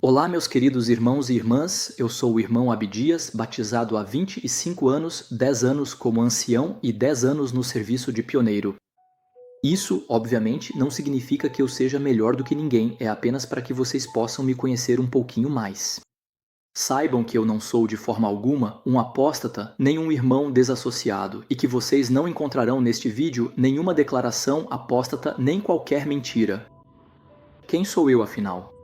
Olá, meus queridos irmãos e irmãs, eu sou o irmão Abdias, batizado há 25 anos, 10 anos como ancião e 10 anos no serviço de pioneiro. Isso, obviamente, não significa que eu seja melhor do que ninguém, é apenas para que vocês possam me conhecer um pouquinho mais. Saibam que eu não sou de forma alguma um apóstata nem um irmão desassociado e que vocês não encontrarão neste vídeo nenhuma declaração apóstata nem qualquer mentira. Quem sou eu, afinal?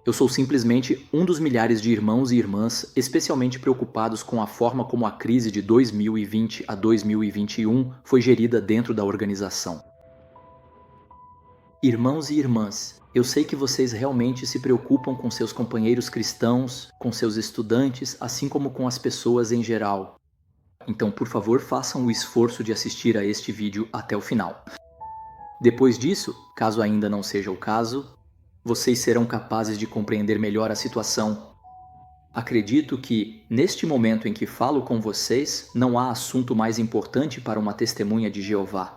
Eu sou simplesmente um dos milhares de irmãos e irmãs especialmente preocupados com a forma como a crise de 2020 a 2021 foi gerida dentro da organização. Irmãos e irmãs, eu sei que vocês realmente se preocupam com seus companheiros cristãos, com seus estudantes, assim como com as pessoas em geral. Então, por favor, façam o esforço de assistir a este vídeo até o final. Depois disso, caso ainda não seja o caso, vocês serão capazes de compreender melhor a situação. Acredito que, neste momento em que falo com vocês, não há assunto mais importante para uma testemunha de Jeová.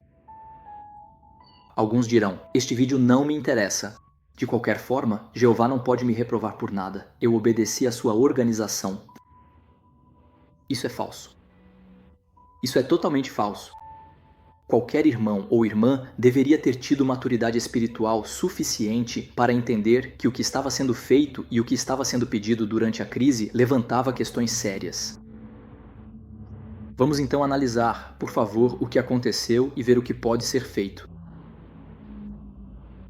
Alguns dirão, este vídeo não me interessa. De qualquer forma, Jeová não pode me reprovar por nada. Eu obedeci à sua organização. Isso é falso. Isso é totalmente falso. Qualquer irmão ou irmã deveria ter tido maturidade espiritual suficiente para entender que o que estava sendo feito e o que estava sendo pedido durante a crise levantava questões sérias. Vamos então analisar, por favor, o que aconteceu e ver o que pode ser feito.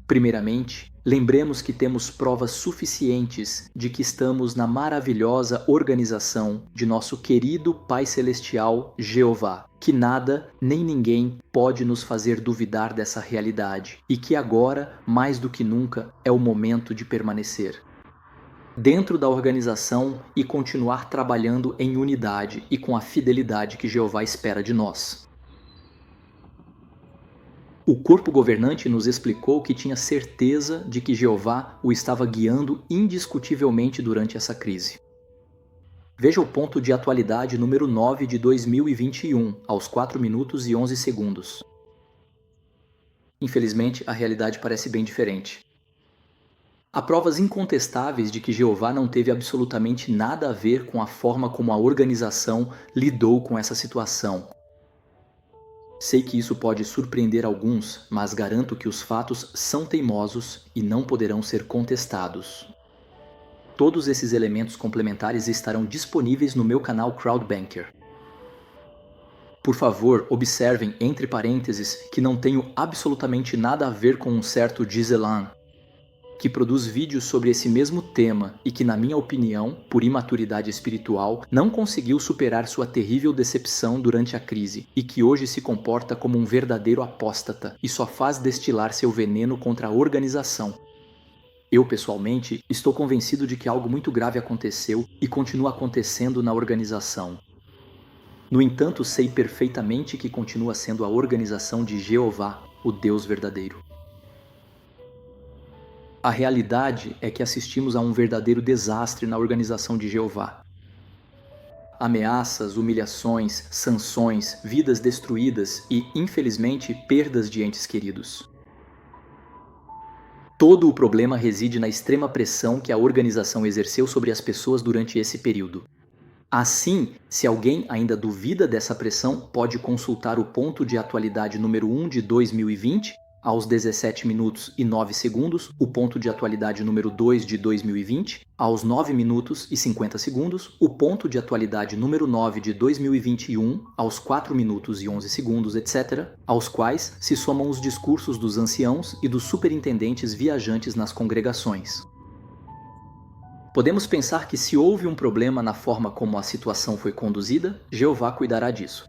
Primeiramente, lembremos que temos provas suficientes de que estamos na maravilhosa organização de nosso querido Pai Celestial, Jeová, que nada nem ninguém pode nos fazer duvidar dessa realidade e que agora, mais do que nunca, é o momento de permanecer dentro da organização e continuar trabalhando em unidade e com a fidelidade que Jeová espera de nós. O corpo governante nos explicou que tinha certeza de que Jeová o estava guiando indiscutivelmente durante essa crise. Veja o ponto de atualidade número 9 de 2021, aos 4 minutos e 11 segundos. Infelizmente, a realidade parece bem diferente. Há provas incontestáveis de que Jeová não teve absolutamente nada a ver com a forma como a organização lidou com essa situação. Sei que isso pode surpreender alguns, mas garanto que os fatos são teimosos e não poderão ser contestados. Todos esses elementos complementares estarão disponíveis no meu canal Crowdbanker. Por favor, observem, entre parênteses, que não tenho absolutamente nada a ver com um certo Giselan, que produz vídeos sobre esse mesmo tema e que, na minha opinião, por imaturidade espiritual, não conseguiu superar sua terrível decepção durante a crise e que hoje se comporta como um verdadeiro apóstata e só faz destilar seu veneno contra a organização. Eu, pessoalmente, estou convencido de que algo muito grave aconteceu e continua acontecendo na organização. No entanto, sei perfeitamente que continua sendo a organização de Jeová, o Deus verdadeiro. A realidade é que assistimos a um verdadeiro desastre na organização de Jeová. Ameaças, humilhações, sanções, vidas destruídas e, infelizmente, perdas de entes queridos. Todo o problema reside na extrema pressão que a organização exerceu sobre as pessoas durante esse período. Assim, se alguém ainda duvida dessa pressão, pode consultar o ponto de atualidade número 1 de 2020, aos 17 minutos e 9 segundos, o ponto de atualidade número 2 de 2020, aos 9 minutos e 50 segundos, o ponto de atualidade número 9 de 2021, aos 4 minutos e 11 segundos, etc., aos quais se somam os discursos dos anciãos e dos superintendentes viajantes nas congregações. Podemos pensar que se houve um problema na forma como a situação foi conduzida, Jeová cuidará disso.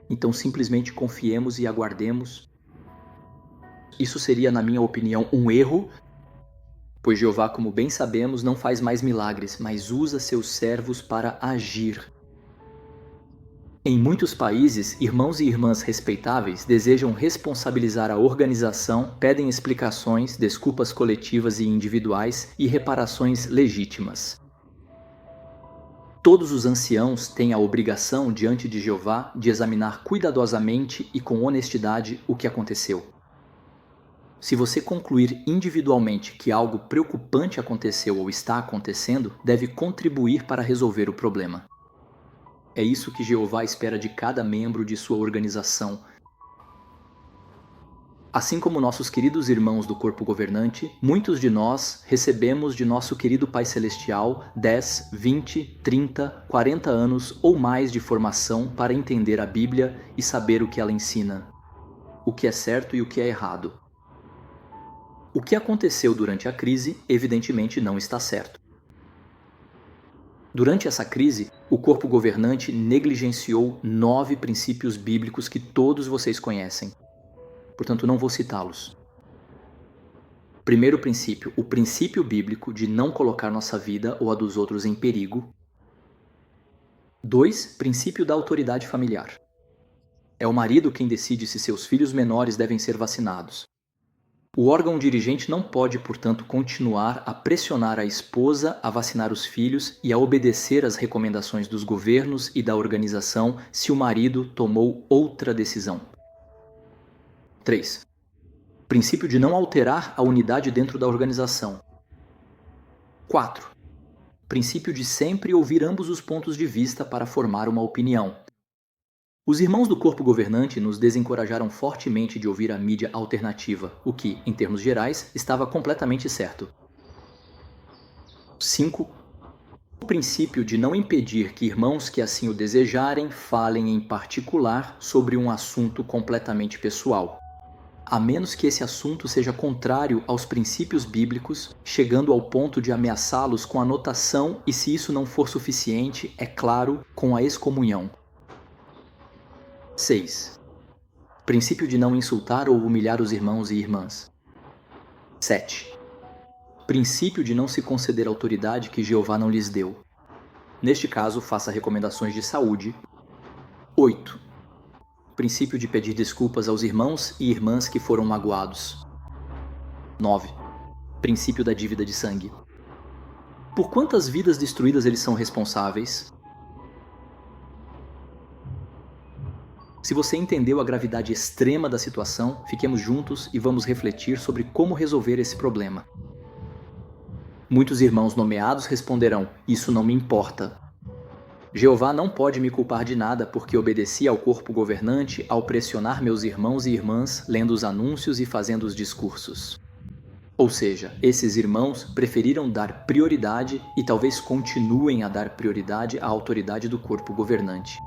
Então simplesmente confiemos e aguardemos. Isso seria, na minha opinião, um erro, pois Jeová, como bem sabemos, não faz mais milagres, mas usa seus servos para agir. Em muitos países, irmãos e irmãs respeitáveis desejam responsabilizar a organização, pedem explicações, desculpas coletivas e individuais e reparações legítimas. Todos os anciãos têm a obrigação diante de Jeová de examinar cuidadosamente e com honestidade o que aconteceu. Se você concluir individualmente que algo preocupante aconteceu ou está acontecendo, deve contribuir para resolver o problema. É isso que Jeová espera de cada membro de sua organização. Assim como nossos queridos irmãos do corpo governante, muitos de nós recebemos de nosso querido Pai Celestial 10, 20, 30, 40 anos ou mais de formação para entender a Bíblia e saber o que ela ensina, o que é certo e o que é errado. O que aconteceu durante a crise, evidentemente, não está certo. Durante essa crise, o corpo governante negligenciou 9 princípios bíblicos que todos vocês conhecem. Portanto, não vou citá-los. Primeiro princípio, o princípio bíblico de não colocar nossa vida ou a dos outros em perigo. 2. Princípio da autoridade familiar. É o marido quem decide se seus filhos menores devem ser vacinados. O órgão dirigente não pode, portanto, continuar a pressionar a esposa a vacinar os filhos e a obedecer às recomendações dos governos e da organização se o marido tomou outra decisão. 3. Princípio de não alterar a unidade dentro da organização. 4. Princípio de sempre ouvir ambos os pontos de vista para formar uma opinião. Os irmãos do corpo governante nos desencorajaram fortemente de ouvir a mídia alternativa, o que, em termos gerais, estava completamente certo. 5. O princípio de não impedir que irmãos que assim o desejarem falem em particular sobre um assunto completamente pessoal, a menos que esse assunto seja contrário aos princípios bíblicos, chegando ao ponto de ameaçá-los com anotação e, se isso não for suficiente, é claro, com a excomunhão. 6. Princípio de não insultar ou humilhar os irmãos e irmãs. 7. Princípio de não se conceder autoridade que Jeová não lhes deu. Neste caso, faça recomendações de saúde. 8. Princípio de pedir desculpas aos irmãos e irmãs que foram magoados. 9. Princípio da dívida de sangue. Por quantas vidas destruídas eles são responsáveis? Se você entendeu a gravidade extrema da situação, fiquemos juntos e vamos refletir sobre como resolver esse problema. Muitos irmãos nomeados responderão: isso não me importa. Jeová não pode me culpar de nada porque obedeci ao corpo governante ao pressionar meus irmãos e irmãs lendo os anúncios e fazendo os discursos. Ou seja, esses irmãos preferiram dar prioridade e talvez continuem a dar prioridade à autoridade do corpo governante,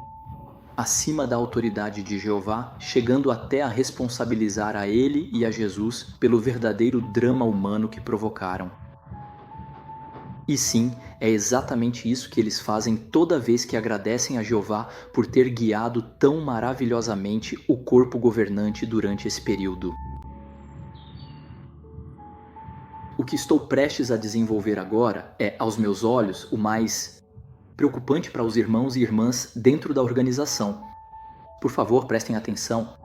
acima da autoridade de Jeová, chegando até a responsabilizar a ele e a Jesus pelo verdadeiro drama humano que provocaram. E sim, é exatamente isso que eles fazem toda vez que agradecem a Jeová por ter guiado tão maravilhosamente o corpo governante durante esse período. O que estou prestes a desenvolver agora é, aos meus olhos, o mais preocupante para os irmãos e irmãs dentro da organização. Por favor, prestem atenção.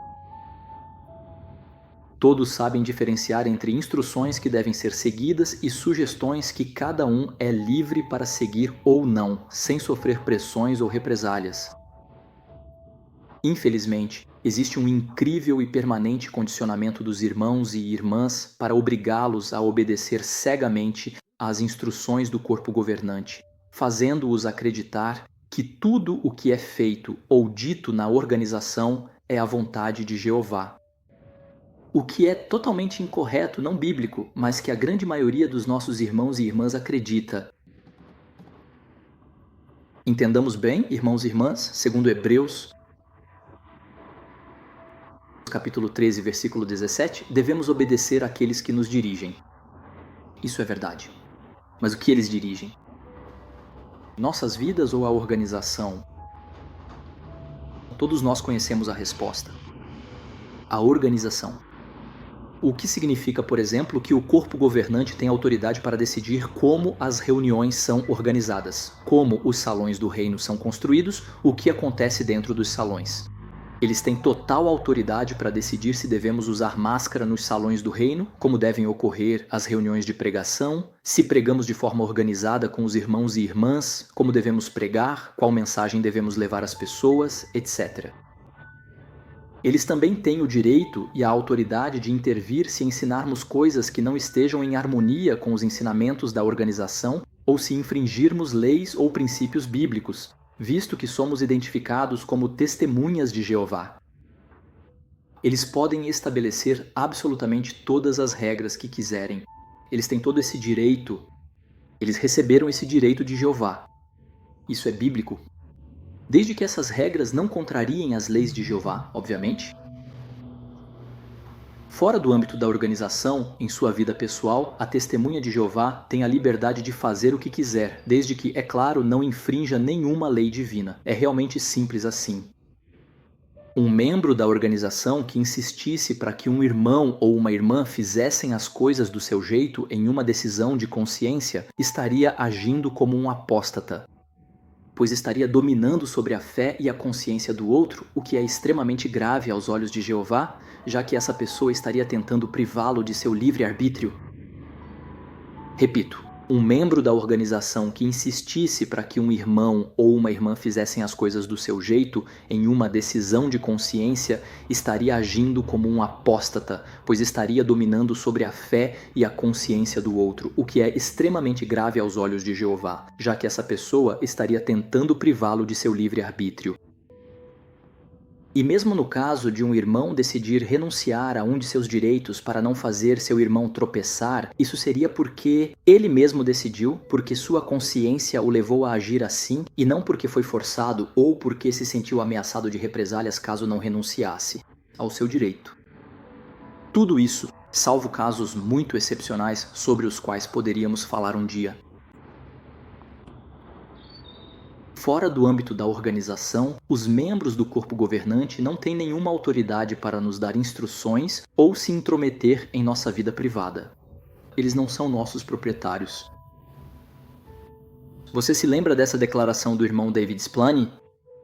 Todos sabem diferenciar entre instruções que devem ser seguidas e sugestões que cada um é livre para seguir ou não, sem sofrer pressões ou represálias. Infelizmente, existe um incrível e permanente condicionamento dos irmãos e irmãs para obrigá-los a obedecer cegamente às instruções do corpo governante, fazendo-os acreditar que tudo o que é feito ou dito na organização é a vontade de Jeová. O que é totalmente incorreto, não bíblico, mas que a grande maioria dos nossos irmãos e irmãs acredita. Entendamos bem, irmãos e irmãs, segundo Hebreus, capítulo 13, versículo 17, devemos obedecer àqueles que nos dirigem. Isso é verdade. Mas o que eles dirigem? Nossas vidas ou a organização? Todos nós conhecemos a resposta. A organização. O que significa, por exemplo, que o corpo governante tem autoridade para decidir como as reuniões são organizadas, como os salões do reino são construídos, o que acontece dentro dos salões. Eles têm total autoridade para decidir se devemos usar máscara nos salões do reino, como devem ocorrer as reuniões de pregação, se pregamos de forma organizada com os irmãos e irmãs, como devemos pregar, qual mensagem devemos levar às pessoas, etc. Eles também têm o direito e a autoridade de intervir se ensinarmos coisas que não estejam em harmonia com os ensinamentos da organização ou se infringirmos leis ou princípios bíblicos, visto que somos identificados como testemunhas de Jeová. Eles podem estabelecer absolutamente todas as regras que quiserem. Eles têm todo esse direito. Eles receberam esse direito de Jeová. Isso é bíblico. Desde que essas regras não contrariem as leis de Jeová, obviamente. Fora do âmbito da organização, em sua vida pessoal, a testemunha de Jeová tem a liberdade de fazer o que quiser, desde que, é claro, não infrinja nenhuma lei divina. É realmente simples assim. Um membro da organização que insistisse para que um irmão ou uma irmã fizessem as coisas do seu jeito em uma decisão de consciência estaria agindo como um apóstata, pois estaria dominando sobre a fé e a consciência do outro, o que é extremamente grave aos olhos de Jeová, já que essa pessoa estaria tentando privá-lo de seu livre-arbítrio. Repito, um membro da organização que insistisse para que um irmão ou uma irmã fizessem as coisas do seu jeito em uma decisão de consciência estaria agindo como um apóstata, pois estaria dominando sobre a fé e a consciência do outro, o que é extremamente grave aos olhos de Jeová, já que essa pessoa estaria tentando privá-lo de seu livre-arbítrio. E mesmo no caso de um irmão decidir renunciar a um de seus direitos para não fazer seu irmão tropeçar, isso seria porque ele mesmo decidiu, porque sua consciência o levou a agir assim, e não porque foi forçado ou porque se sentiu ameaçado de represálias caso não renunciasse ao seu direito. Tudo isso, salvo casos muito excepcionais sobre os quais poderíamos falar um dia. Fora do âmbito da organização, os membros do corpo governante não têm nenhuma autoridade para nos dar instruções ou se intrometer em nossa vida privada. Eles não são nossos proprietários. Você se lembra dessa declaração do irmão David Splani,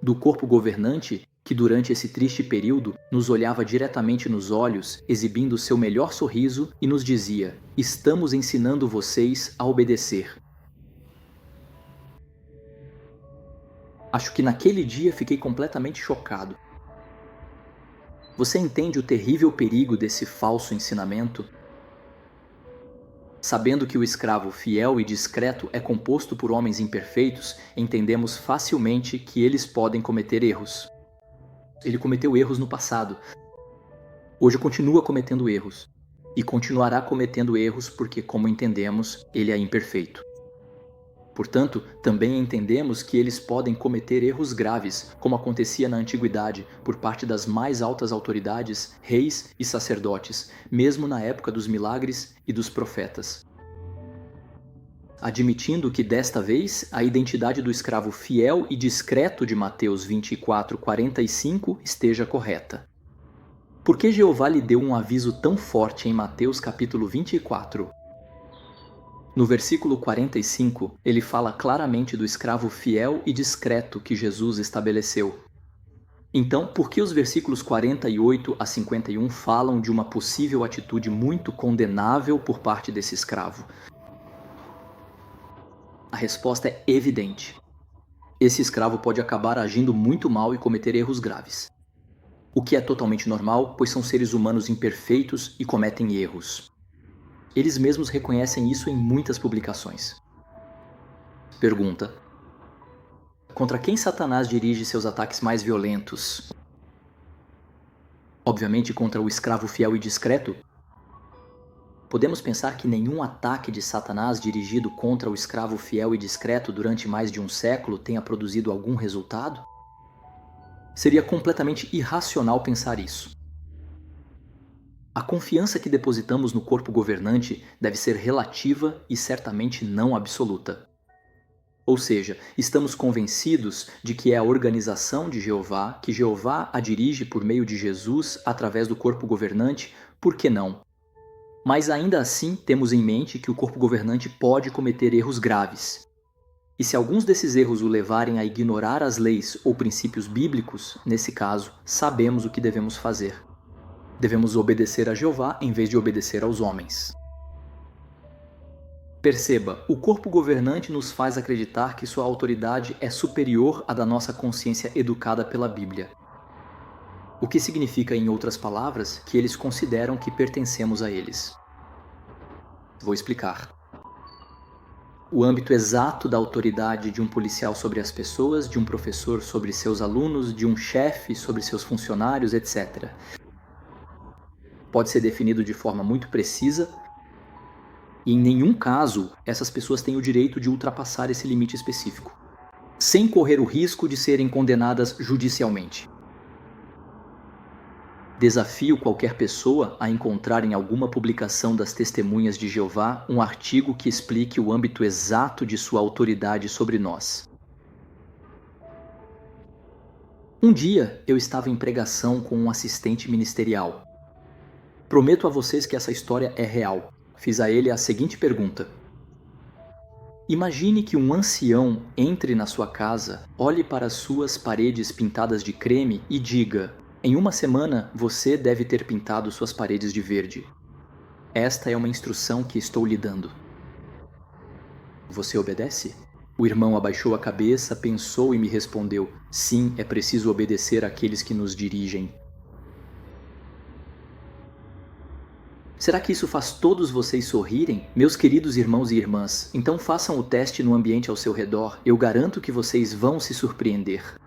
do corpo governante, que durante esse triste período nos olhava diretamente nos olhos, exibindo seu melhor sorriso e nos dizia: "Estamos ensinando vocês a obedecer." Acho que naquele dia fiquei completamente chocado. Você entende o terrível perigo desse falso ensinamento? Sabendo que o escravo fiel e discreto é composto por homens imperfeitos, entendemos facilmente que eles podem cometer erros. Ele cometeu erros no passado. Hoje continua cometendo erros. E continuará cometendo erros porque, como entendemos, ele é imperfeito. Portanto, também entendemos que eles podem cometer erros graves, como acontecia na antiguidade, por parte das mais altas autoridades, reis e sacerdotes, mesmo na época dos milagres e dos profetas. Admitindo que desta vez a identidade do escravo fiel e discreto de Mateus 24:45 esteja correta. Por que Jeová lhe deu um aviso tão forte em Mateus capítulo 24? No versículo 45, ele fala claramente do escravo fiel e discreto que Jesus estabeleceu. Então, por que os versículos 48 a 51 falam de uma possível atitude muito condenável por parte desse escravo? A resposta é evidente. Esse escravo pode acabar agindo muito mal e cometer erros graves. O que é totalmente normal, pois são seres humanos imperfeitos e cometem erros. Eles mesmos reconhecem isso em muitas publicações. Pergunta: contra quem Satanás dirige seus ataques mais violentos? Obviamente contra o escravo fiel e discreto. Podemos pensar que nenhum ataque de Satanás dirigido contra o escravo fiel e discreto durante mais de um século tenha produzido algum resultado? Seria completamente irracional pensar isso. A confiança que depositamos no corpo governante deve ser relativa e certamente não absoluta. Ou seja, estamos convencidos de que é a organização de Jeová, que Jeová a dirige por meio de Jesus através do corpo governante, por que não? Mas ainda assim temos em mente que o corpo governante pode cometer erros graves. E se alguns desses erros o levarem a ignorar as leis ou princípios bíblicos, nesse caso, sabemos o que devemos fazer. Devemos obedecer a Jeová em vez de obedecer aos homens. Perceba, o corpo governante nos faz acreditar que sua autoridade é superior à da nossa consciência educada pela Bíblia. O que significa, em outras palavras, que eles consideram que pertencemos a eles. Vou explicar. O âmbito exato da autoridade de um policial sobre as pessoas, de um professor sobre seus alunos, de um chefe sobre seus funcionários, etc. Pode ser definido de forma muito precisa e, em nenhum caso, essas pessoas têm o direito de ultrapassar esse limite específico, sem correr o risco de serem condenadas judicialmente. Desafio qualquer pessoa a encontrar em alguma publicação das Testemunhas de Jeová um artigo que explique o âmbito exato de sua autoridade sobre nós. Um dia eu estava em pregação com um assistente ministerial. Prometo a vocês que essa história é real. Fiz a ele a seguinte pergunta: imagine que um ancião entre na sua casa, olhe para as suas paredes pintadas de creme e diga: em uma semana, você deve ter pintado suas paredes de verde. Esta é uma instrução que estou lhe dando. Você obedece? O irmão abaixou a cabeça, pensou e me respondeu: sim, é preciso obedecer àqueles que nos dirigem. Será que isso faz todos vocês sorrirem? Meus queridos irmãos e irmãs, então façam o teste no ambiente ao seu redor. Eu garanto que vocês vão se surpreender.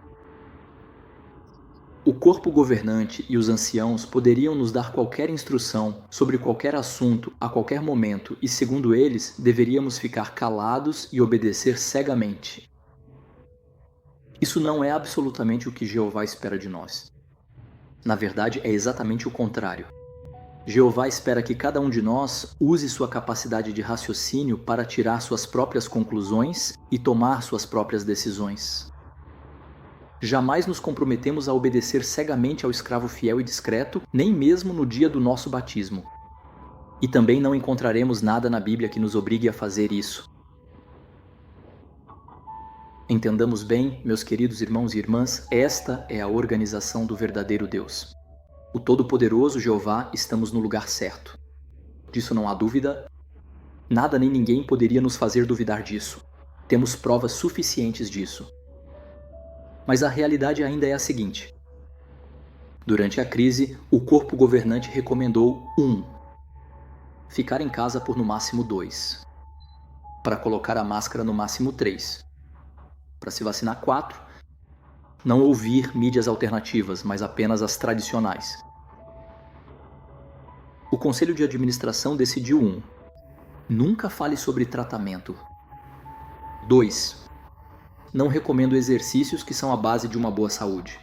O corpo governante e os anciãos poderiam nos dar qualquer instrução sobre qualquer assunto a qualquer momento e, segundo eles, deveríamos ficar calados e obedecer cegamente. Isso não é absolutamente o que Jeová espera de nós. Na verdade, é exatamente o contrário. Jeová espera que cada um de nós use sua capacidade de raciocínio para tirar suas próprias conclusões e tomar suas próprias decisões. Jamais nos comprometemos a obedecer cegamente ao escravo fiel e discreto, nem mesmo no dia do nosso batismo. E também não encontraremos nada na Bíblia que nos obrigue a fazer isso. Entendamos bem, meus queridos irmãos e irmãs, esta é a organização do verdadeiro Deus. O Todo-Poderoso Jeová, estamos no lugar certo. Disso não há dúvida. Nada nem ninguém poderia nos fazer duvidar disso. Temos provas suficientes disso. Mas a realidade ainda é a seguinte. Durante a crise, o corpo governante recomendou 1. Ficar em casa por no máximo 2. Para colocar a máscara no máximo 3. Para se vacinar 4. Não ouvir mídias alternativas, mas apenas as tradicionais. O Conselho de Administração decidiu 1. Nunca fale sobre tratamento. 2. Não recomendo exercícios que são a base de uma boa saúde.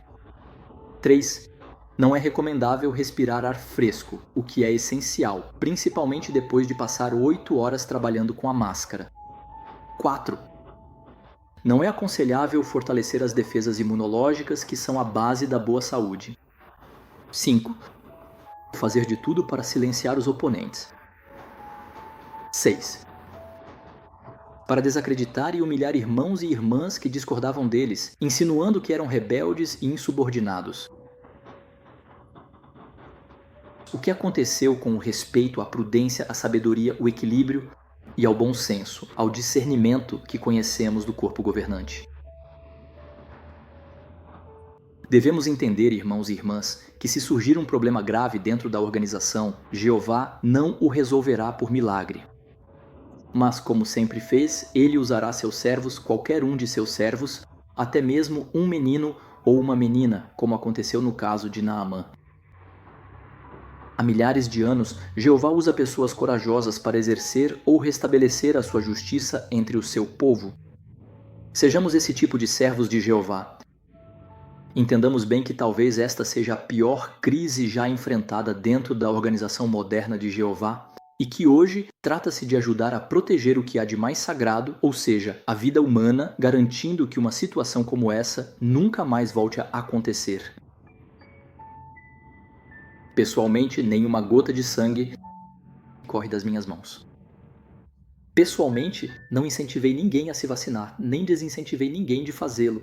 3. Não é recomendável respirar ar fresco, o que é essencial, principalmente depois de passar 8 horas trabalhando com a máscara. 4. Não é aconselhável fortalecer as defesas imunológicas, que são a base da boa saúde. 5. Fazer de tudo para silenciar os oponentes. 6. Para desacreditar e humilhar irmãos e irmãs que discordavam deles, insinuando que eram rebeldes e insubordinados. O que aconteceu com o respeito à prudência, à sabedoria, ao equilíbrio e ao bom senso, ao discernimento que conhecemos do corpo governante? Devemos entender, irmãos e irmãs, que se surgir um problema grave dentro da organização, Jeová não o resolverá por milagre. Mas, como sempre fez, ele usará seus servos, qualquer um de seus servos, até mesmo um menino ou uma menina, como aconteceu no caso de Naamã. Há milhares de anos, Jeová usa pessoas corajosas para exercer ou restabelecer a sua justiça entre o seu povo. Sejamos esse tipo de servos de Jeová. Entendamos bem que talvez esta seja a pior crise já enfrentada dentro da organização moderna de Jeová, e que hoje trata-se de ajudar a proteger o que há de mais sagrado, ou seja, a vida humana, garantindo que uma situação como essa nunca mais volte a acontecer. Pessoalmente, nenhuma gota de sangue corre das minhas mãos. Pessoalmente, não incentivei ninguém a se vacinar, nem desincentivei ninguém de fazê-lo.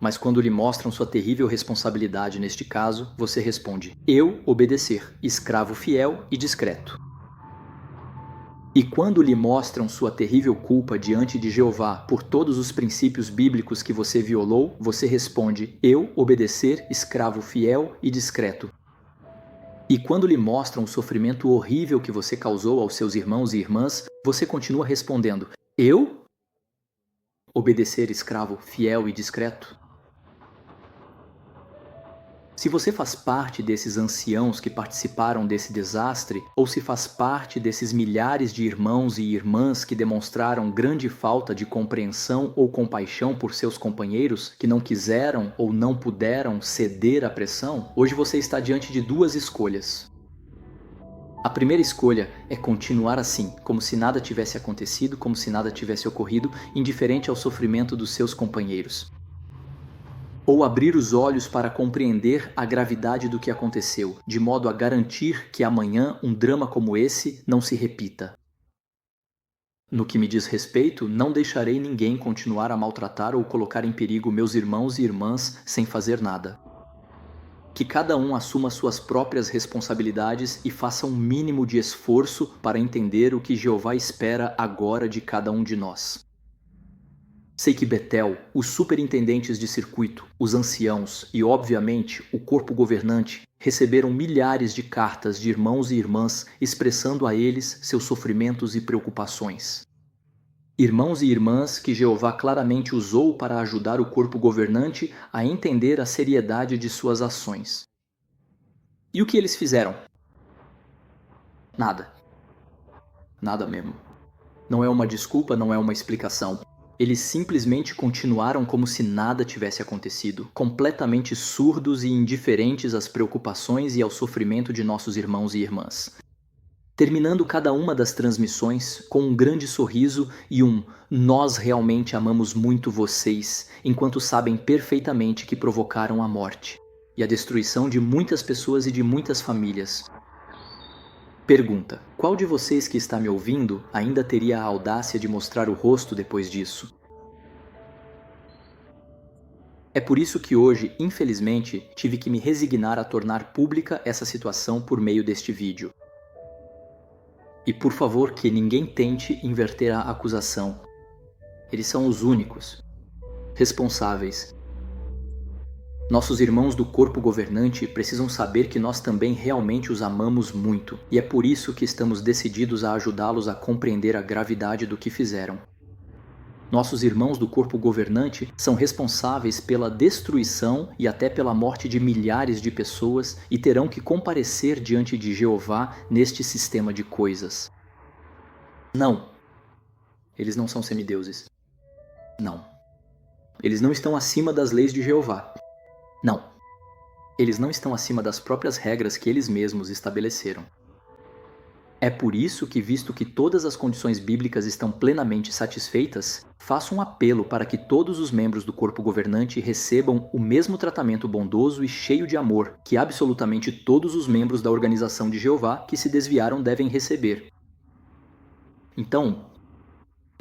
Mas quando lhe mostram sua terrível responsabilidade neste caso, você responde: eu obedecer, escravo fiel e discreto. E quando lhe mostram sua terrível culpa diante de Jeová por todos os princípios bíblicos que você violou, você responde: eu obedecer, escravo fiel e discreto. E quando lhe mostram o sofrimento horrível que você causou aos seus irmãos e irmãs, você continua respondendo: eu obedecer, escravo fiel e discreto? Se você faz parte desses anciãos que participaram desse desastre, ou se faz parte desses milhares de irmãos e irmãs que demonstraram grande falta de compreensão ou compaixão por seus companheiros, que não quiseram ou não puderam ceder à pressão, hoje você está diante de duas escolhas. A primeira escolha é continuar assim, como se nada tivesse acontecido, como se nada tivesse ocorrido, indiferente ao sofrimento dos seus companheiros. Ou abrir os olhos para compreender a gravidade do que aconteceu, de modo a garantir que amanhã um drama como esse não se repita. No que me diz respeito, não deixarei ninguém continuar a maltratar ou colocar em perigo meus irmãos e irmãs sem fazer nada. Que cada um assuma suas próprias responsabilidades e faça um mínimo de esforço para entender o que Jeová espera agora de cada um de nós. Sei que Betel, os superintendentes de circuito, os anciãos e, obviamente, o corpo governante receberam milhares de cartas de irmãos e irmãs expressando a eles seus sofrimentos e preocupações. Irmãos e irmãs que Jeová claramente usou para ajudar o corpo governante a entender a seriedade de suas ações. E o que eles fizeram? Nada. Nada mesmo. Não é uma desculpa, não é uma explicação. Eles simplesmente continuaram como se nada tivesse acontecido, completamente surdos e indiferentes às preocupações e ao sofrimento de nossos irmãos e irmãs. Terminando cada uma das transmissões com um grande sorriso e um "nós realmente amamos muito vocês", enquanto sabem perfeitamente que provocaram a morte e a destruição de muitas pessoas e de muitas famílias. Pergunta: qual de vocês que está me ouvindo ainda teria a audácia de mostrar o rosto depois disso? É por isso que hoje, infelizmente, tive que me resignar a tornar pública essa situação por meio deste vídeo. E por favor que ninguém tente inverter a acusação. Eles são os únicos responsáveis. Nossos irmãos do corpo governante precisam saber que nós também realmente os amamos muito, e é por isso que estamos decididos a ajudá-los a compreender a gravidade do que fizeram. Nossos irmãos do corpo governante são responsáveis pela destruição e até pela morte de milhares de pessoas e terão que comparecer diante de Jeová neste sistema de coisas. Não, eles não são semideuses. Não. Eles não estão acima das leis de Jeová. Não. Eles não estão acima das próprias regras que eles mesmos estabeleceram. É por isso que, visto que todas as condições bíblicas estão plenamente satisfeitas, faço um apelo para que todos os membros do corpo governante recebam o mesmo tratamento bondoso e cheio de amor que absolutamente todos os membros da organização de Jeová que se desviaram devem receber. Então,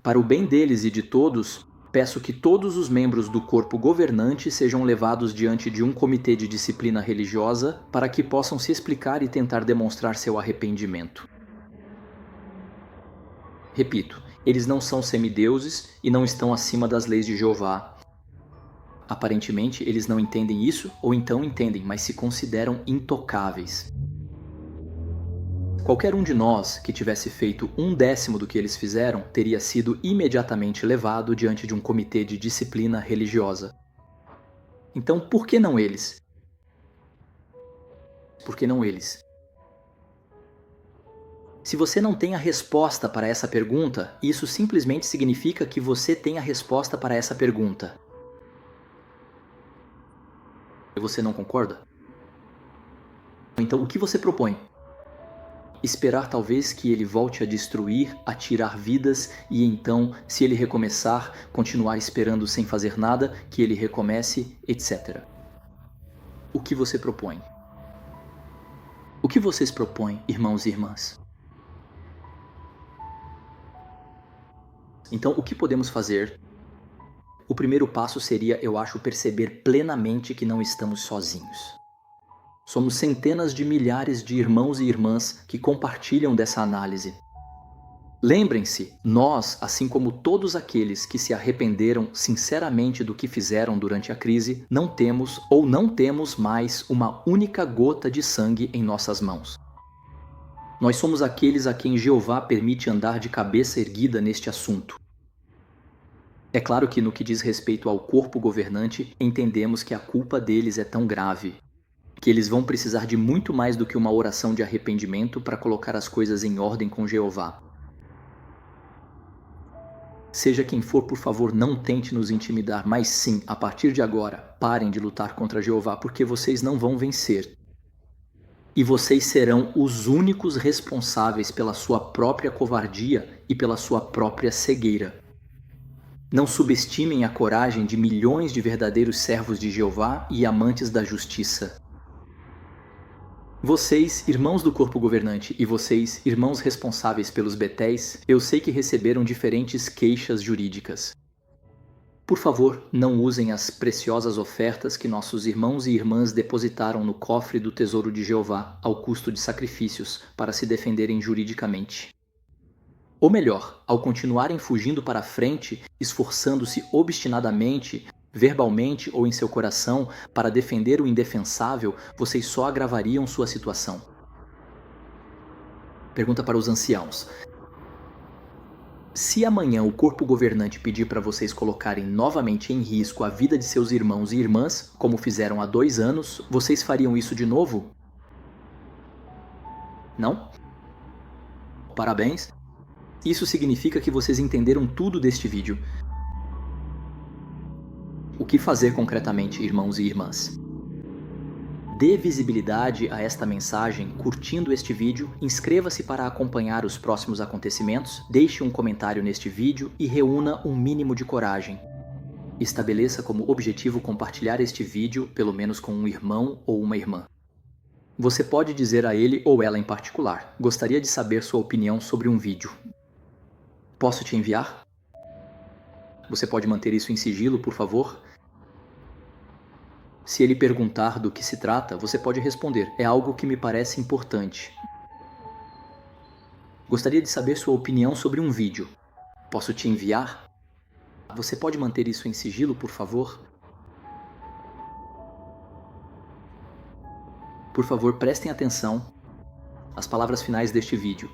para o bem deles e de todos, peço que todos os membros do corpo governante sejam levados diante de um comitê de disciplina religiosa para que possam se explicar e tentar demonstrar seu arrependimento. Repito, eles não são semideuses e não estão acima das leis de Jeová. Aparentemente, eles não entendem isso, ou então entendem, mas se consideram intocáveis. Qualquer um de nós que tivesse feito 1/10 do que eles fizeram teria sido imediatamente levado diante de um comitê de disciplina religiosa. Então, por que não eles? Por que não eles? Se você não tem a resposta para essa pergunta, isso simplesmente significa que você tem a resposta para essa pergunta. E você não concorda? Então, o que você propõe? Esperar talvez que ele volte a destruir, a tirar vidas e então, se ele recomeçar, continuar esperando sem fazer nada, que ele recomece, etc. O que você propõe? O que vocês propõem, irmãos e irmãs? Então, o que podemos fazer? O primeiro passo seria, eu acho, perceber plenamente que não estamos sozinhos. Somos centenas de milhares de irmãos e irmãs que compartilham dessa análise. Lembrem-se, nós, assim como todos aqueles que se arrependeram sinceramente do que fizeram durante a crise, não temos mais uma única gota de sangue em nossas mãos. Nós somos aqueles a quem Jeová permite andar de cabeça erguida neste assunto. É claro que no que diz respeito ao corpo governante, entendemos que a culpa deles é tão grave, que eles vão precisar de muito mais do que uma oração de arrependimento para colocar as coisas em ordem com Jeová. Seja quem for, por favor, não tente nos intimidar, mas sim, a partir de agora, parem de lutar contra Jeová, porque vocês não vão vencer. E vocês serão os únicos responsáveis pela sua própria covardia e pela sua própria cegueira. Não subestimem a coragem de milhões de verdadeiros servos de Jeová e amantes da justiça. Vocês, irmãos do corpo governante, e vocês, irmãos responsáveis pelos betéis, eu sei que receberam diferentes queixas jurídicas. Por favor, não usem as preciosas ofertas que nossos irmãos e irmãs depositaram no cofre do tesouro de Jeová, ao custo de sacrifícios, para se defenderem juridicamente. Ou melhor, ao continuarem fugindo para a frente, esforçando-se obstinadamente, verbalmente ou em seu coração, para defender o indefensável, vocês só agravariam sua situação. Pergunta para os anciãos. Se amanhã o corpo governante pedir para vocês colocarem novamente em risco a vida de seus irmãos e irmãs, como fizeram há 2 anos, vocês fariam isso de novo? Não? Parabéns! Isso significa que vocês entenderam tudo deste vídeo. O que fazer concretamente, irmãos e irmãs? Dê visibilidade a esta mensagem curtindo este vídeo, inscreva-se para acompanhar os próximos acontecimentos, deixe um comentário neste vídeo e reúna um mínimo de coragem. Estabeleça como objetivo compartilhar este vídeo, pelo menos com um irmão ou uma irmã. Você pode dizer a ele ou ela em particular: gostaria de saber sua opinião sobre um vídeo. Posso te enviar? Você pode manter isso em sigilo, por favor? Se ele perguntar do que se trata, você pode responder: é algo que me parece importante. Gostaria de saber sua opinião sobre um vídeo. Posso te enviar? Você pode manter isso em sigilo, por favor? Por favor, prestem atenção às palavras finais deste vídeo.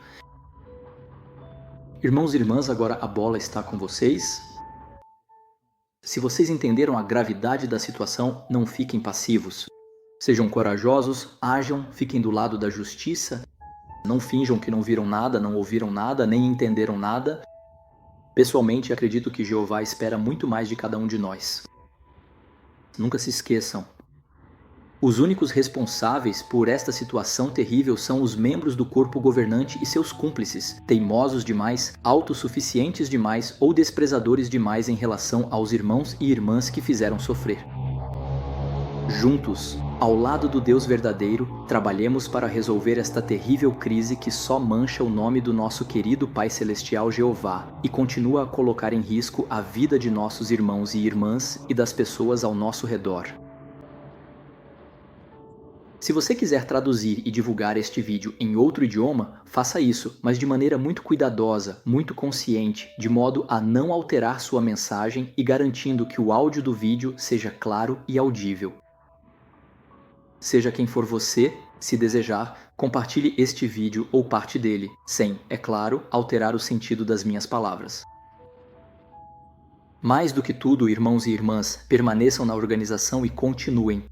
Irmãos e irmãs, agora a bola está com vocês. Se vocês entenderam a gravidade da situação, não fiquem passivos. Sejam corajosos, ajam, fiquem do lado da justiça. Não finjam que não viram nada, não ouviram nada, nem entenderam nada. Pessoalmente, acredito que Jeová espera muito mais de cada um de nós. Nunca se esqueçam. Os únicos responsáveis por esta situação terrível são os membros do corpo governante e seus cúmplices, teimosos demais, autossuficientes demais ou desprezadores demais em relação aos irmãos e irmãs que fizeram sofrer. Juntos, ao lado do Deus verdadeiro, trabalhemos para resolver esta terrível crise que só mancha o nome do nosso querido Pai Celestial Jeová e continua a colocar em risco a vida de nossos irmãos e irmãs e das pessoas ao nosso redor. Se você quiser traduzir e divulgar este vídeo em outro idioma, faça isso, mas de maneira muito cuidadosa, muito consciente, de modo a não alterar sua mensagem e garantindo que o áudio do vídeo seja claro e audível. Seja quem for você, se desejar, compartilhe este vídeo ou parte dele, sem, é claro, alterar o sentido das minhas palavras. Mais do que tudo, irmãos e irmãs, permaneçam na organização e continuem.